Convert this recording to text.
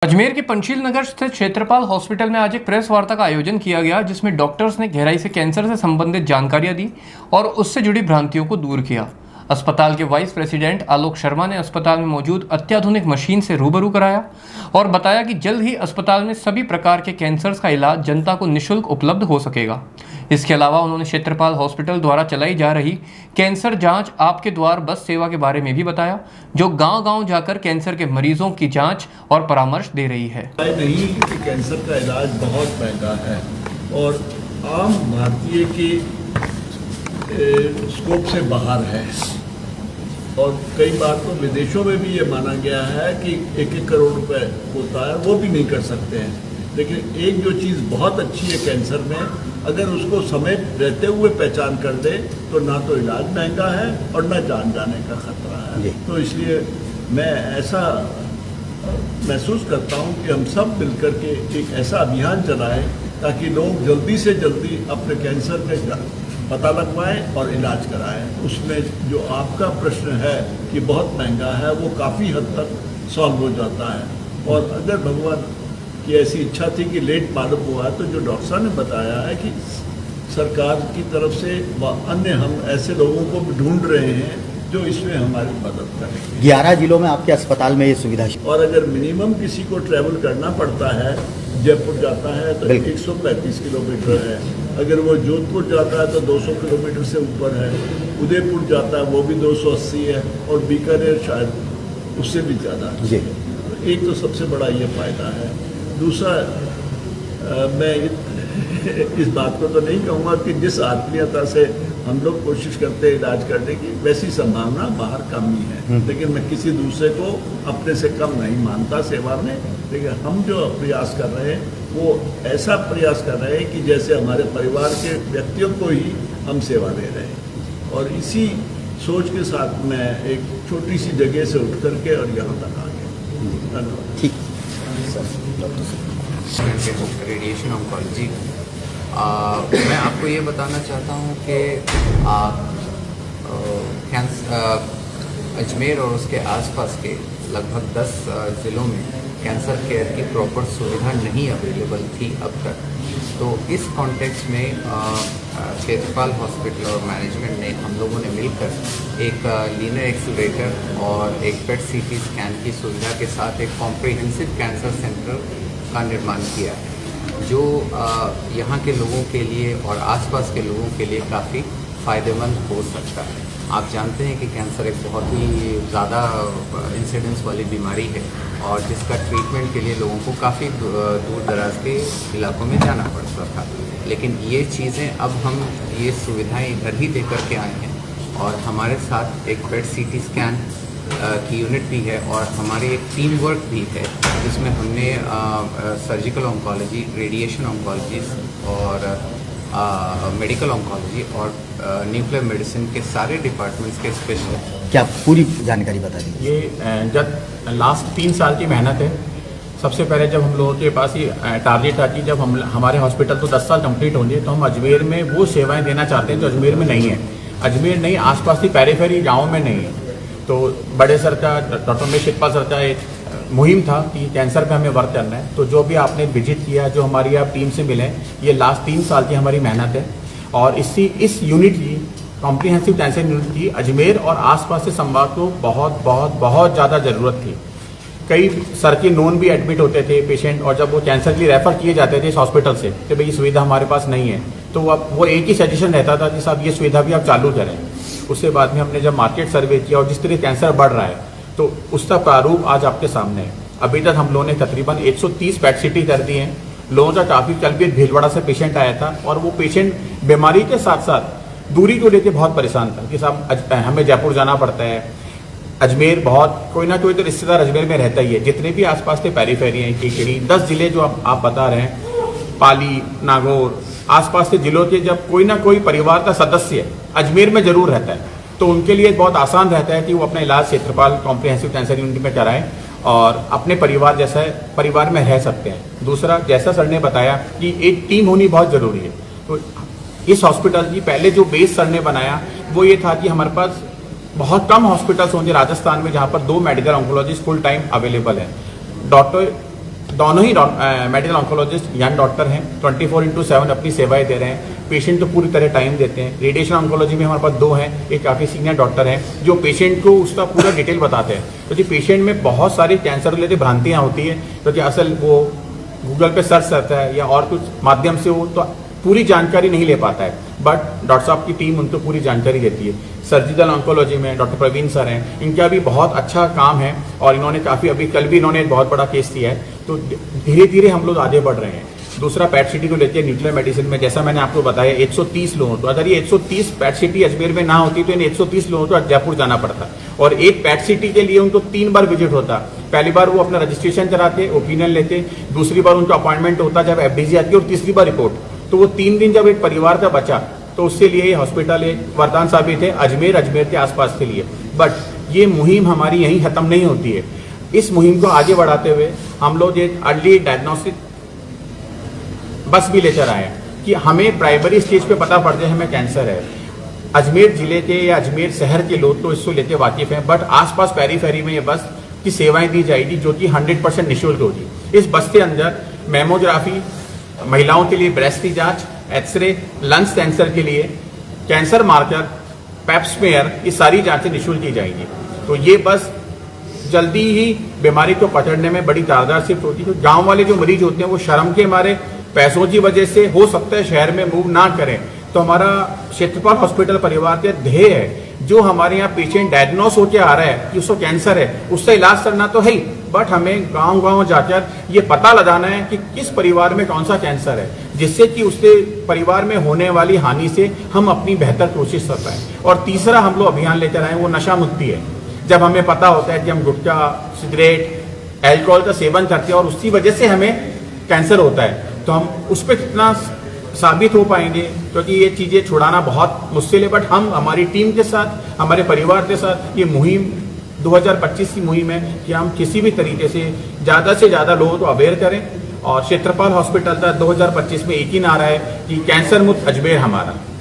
अजमेर के पंचशील नगर स्थित क्षेत्रपाल हॉस्पिटल में आज एक प्रेस वार्ता का आयोजन किया गया, जिसमें डॉक्टर्स ने गहराई से कैंसर से संबंधित जानकारियां दी और उससे जुड़ी भ्रांतियों को दूर किया। अस्पताल के वाइस प्रेसिडेंट आलोक शर्मा ने अस्पताल में मौजूद अत्याधुनिक मशीन से रूबरू कराया और बताया कि जल्द ही अस्पताल में सभी प्रकार के कैंसर्स का इलाज जनता को निःशुल्क उपलब्ध हो सकेगा। इसके अलावा उन्होंने क्षेत्रपाल हॉस्पिटल द्वारा चलाई जा रही कैंसर जांच आपके द्वार बस सेवा के बारे में भी बताया, जो गांव-गांव जाकर कैंसर के मरीजों की जांच और परामर्श दे रही है। नहीं कि कैंसर का इलाज बहुत महंगा है और आम भारतीय के स्कोप से बाहर है और कई बार तो विदेशों में भी ये माना गया है कि 1-1 करोड़ रुपए होता है, वो भी नहीं कर सकते हैं। लेकिन एक जो चीज़ बहुत अच्छी है कैंसर में, अगर उसको समय रहते हुए पहचान कर दे तो ना तो इलाज महंगा है और ना जान जाने का खतरा है। तो इसलिए मैं ऐसा महसूस करता हूँ कि हम सब मिलकर के एक ऐसा अभियान चलाएं ताकि लोग जल्दी से जल्दी अपने कैंसर का पता लगवाएं और इलाज कराएं। उसमें जो आपका प्रश्न है कि बहुत महंगा है, वो काफ़ी हद तक सॉल्व हो जाता है। और अगर भगवान की ऐसी इच्छा थी कि लेट मालूम हुआ, तो जो डॉक्टर साहब ने बताया है कि सरकार की तरफ से अन्य हम ऐसे लोगों को भी ढूंढ रहे हैं जो इसमें हमारी मदद करेंगे। 11 जिलों में आपके अस्पताल में ये सुविधा है। और अगर मिनिमम किसी को ट्रैवल करना पड़ता है, जयपुर जाता है तो 135 किलोमीटर है, अगर वो जोधपुर जाता है तो 200 किलोमीटर से ऊपर है, उदयपुर जाता है वो भी 280 है और बीकानेर शायद उससे भी ज़्यादा है। एक तो सबसे बड़ा ये फ़ायदा है। दूसरा, मैं इस बात को तो नहीं कहूँगा कि जिस आत्मीयता से हम लोग कोशिश करते हैं इलाज करने की, वैसी संभावना बाहर कम ही है। लेकिन मैं किसी दूसरे को अपने से कम नहीं मानता सेवा में। लेकिन हम जो प्रयास कर रहे हैं वो ऐसा प्रयास कर रहे हैं कि जैसे हमारे परिवार के व्यक्तियों को ही हम सेवा दे रहे हैं। और इसी सोच के साथ मैं एक छोटी सी जगह से उठ करके और यहाँ तक आ गया। धन्यवाद। ठीक रेडिएशन ऑन्कोलॉजी। मैं आपको ये बताना चाहता हूँ कि अजमेर और उसके आसपास के लगभग 10 ज़िलों में कैंसर केयर की प्रॉपर सुविधा नहीं अवेलेबल थी अब तक। तो इस कॉन्टेक्स्ट में क्षेत्रपाल हॉस्पिटल और मैनेजमेंट ने, हम लोगों ने मिलकर एक लीनर एक्सीलरेटर और एक पेट सीटी स्कैन की सुविधा के साथ एक कॉम्प्रिहेंसिव कैंसर सेंटर का निर्माण किया है, जो यहाँ के लोगों के लिए और आसपास के लोगों के लिए काफ़ी फ़ायदेमंद हो सकता है। आप जानते हैं कि कैंसर एक बहुत ही ज़्यादा इंसिडेंस वाली बीमारी है और जिसका ट्रीटमेंट के लिए लोगों को काफ़ी दूर दराज के इलाकों में जाना पड़ता था। लेकिन ये चीज़ें अब हम ये सुविधाएं इधर ही दे करके आए हैं और हमारे साथ एक पेट सीटी स्कैन की यूनिट भी है और हमारी एक टीम वर्क भी है, जिसमें हमने सर्जिकल ऑन्कोलॉजी, रेडिएशन ऑन्कोलॉजी और मेडिकल ऑन्कोलॉजी और न्यूक्लियर मेडिसिन के सारे डिपार्टमेंट्स के स्पेशलिस्ट। क्या पूरी जानकारी बता दीजिए। ये जब लास्ट 3 साल की मेहनत है। सबसे पहले जब हम लोगों के पास ये टारगेट था कि जब हमारे हॉस्पिटल तो 10 साल कंप्लीट होंगे तो हम अजमेर में वो सेवाएं देना चाहते हैं जो अजमेर में नहीं है। अजमेर नहीं, आसपास की पेरिफेरी गाँव में नहीं है। तो बड़े सर का, डॉक्टर में शिवपाल सर का एक मुहिम था कि कैंसर पे हमें वर्क करना है। तो जो भी आपने विजिट किया, जो हमारी आप टीम से मिले, ये लास्ट 3 साल की हमारी मेहनत है। और इस यूनिट की, कॉम्प्रिहेंसिव कैंसर यूनिट की अजमेर और आसपास से संभाग को बहुत बहुत बहुत ज़्यादा ज़रूरत थी। कई सर के नोन भी एडमिट होते थे पेशेंट, और जब वो कैंसर के लिए रेफ़र किए जाते थे इस हॉस्पिटल से कि भाई ये सुविधा हमारे पास नहीं है, तो अब वो एक ही सजेशन रहता था कि साहब ये सुविधा भी आप चालू करें। उसके बाद में हमने जब मार्केट सर्वे किया और जिस तरह कैंसर बढ़ रहा है, तो उसका प्रारूप आज आपके सामने है। अभी तक हम लोगों ने तकरीबन 130 पेट सीटी कर दी हैं। लोगों का काफ़ी, कल भी भीलवाड़ा से पेशेंट आया था और वो पेशेंट बीमारी के साथ साथ दूरी को लेकर बहुत परेशान था कि साहब हमें जयपुर जाना पड़ता है, अजमेर बहुत, कोई ना कोई तो रिश्तेदार अजमेर में रहता ही है। जितने भी आसपास के पेरीफेरी हैं, केकड़ी, 10 जिले जो आप बता रहे हैं, पाली, नागौर, आसपास के जिलों के जब कोई ना कोई परिवार का सदस्य अजमेर में जरूर रहता है, तो उनके लिए बहुत आसान रहता है कि वो अपना इलाज क्षेत्रपाल कॉम्प्रिहेंसिव कैंसर यूनिट में कराएं और अपने परिवार जैसा परिवार में रह सकते हैं। दूसरा, जैसा सर ने बताया कि एक टीम होनी बहुत ज़रूरी है। तो इस हॉस्पिटल की पहले जो बेस सर ने बनाया वो ये था कि हमारे पास बहुत कम हॉस्पिटल्स होंगे राजस्थान में जहाँ पर 2 medical oncologist full time available है। डॉक्टर दोनों ही मेडिकल ऑन्कोलॉजिस्ट यंग डॉक्टर हैं, 24/7 अपनी सेवाएं दे रहे हैं। पेशेंट को पूरी तरह टाइम देते हैं। रेडिएशन ऑन्कोलॉजी में हमारे पास 2 हैं, एक काफ़ी सीनियर डॉक्टर हैं जो पेशेंट को उसका पूरा डिटेल बताते हैं, क्योंकि पेशेंट में बहुत सारी कैंसर रिलेटेड भ्रांतियाँ होती हैं, क्योंकि असल वो गूगल पे सर्च करता है या और कुछ माध्यम से वो तो पूरी जानकारी नहीं ले पाता है, बट डॉक्टर साहब की टीम उनको पूरी जानकारी देती है। सर्जिकल ऑन्कोलॉजी में डॉक्टर प्रवीण सर हैं, इनका भी बहुत अच्छा काम है और इन्होंने काफ़ी अभी कल भी इन्होंने एक बहुत बड़ा केस दिया है। तो धीरे धीरे हम लोग आगे बढ़ रहे हैं। दूसरा पैट सिटी को लेकर न्यूक्लियर मेडिसिन में जैसा मैंने आपको बताया 130 लोगों को, अगर ये 130 पैट सिटी अजमेर में ना होती तो इन 130 लोगों को जयपुर जाना पड़ता और एक पैट सिटी के लिए उनको 3 बार विजिट होता। पहली बार वो अपना रजिस्ट्रेशन कराते, ओपिनियन लेते, दूसरी बार उनका अपॉइंटमेंट होता जब FDG आती और तीसरी बार रिपोर्ट। तो वो 3 दिन जब एक परिवार का बचा तो उसके लिए ये हॉस्पिटल एक वरदान साबित है अजमेर के आसपास के लिए। बट ये मुहिम हमारी यहीं खत्म नहीं होती है। इस मुहिम को आगे बढ़ाते हुए हम लोग एक अर्ली डायग्नोस्टिक बस भी लेकर आए हैं कि हमें प्राइमरी स्टेज पे पता पड़ जाए हमें कैंसर है। अजमेर जिले के या अजमेर शहर के लोग तो इसको लेके वाकिफ हैं, बट आसपास पेरीफेरी में ये बस की सेवाएं दी जाएगी जो कि 100% निःशुल्क होगी। इस बस के अंदर मेमोग्राफी, महिलाओं के लिए ब्रेस्ट की जांच, एक्सरे, लंग्स कैंसर के लिए कैंसर मार्कर, पेप्समेयर, ये सारी जांचें निःशुल्क की जाएंगी। तो ये बस जल्दी ही बीमारी को पकड़ने में बड़ी कारगर सिद्ध होती है। गांव वाले जो मरीज होते हैं वो शर्म के मारे, पैसों की वजह से हो सकता है शहर में मूव ना करें। तो हमारा क्षेत्रपाल हॉस्पिटल परिवार के ध्येय है, जो हमारे यहाँ पेशेंट डायग्नोस होकर आ रहा है कि उसको कैंसर है, उससे इलाज करना तो है ही, बट हमें गांव-गांव जाकर ये पता लगाना है कि किस परिवार में कौन सा कैंसर है, जिससे कि उसके परिवार में होने वाली हानि से हम अपनी बेहतर कोशिश कर पाएं। और तीसरा हम लोग अभियान लेकर आए वो नशा मुक्ति है। जब हमें पता होता है कि हम गुटखा, सिगरेट, एल्कोहल का सेवन करते हैं और उसकी वजह से हमें कैंसर होता है, तो हम उस पर कितना साबित हो पाएंगे, क्योंकि ये चीज़ें छुड़ाना बहुत मुश्किल है। बट हम हमारी टीम के साथ, हमारे परिवार के साथ ये मुहिम 2025 की मुहिम है कि हम किसी भी तरीके से ज़्यादा लोगों को अवेयर करें। और क्षेत्रपाल हॉस्पिटल का 2025 में एक ही नारा है कि कैंसर मुक्त अजमेर हमारा।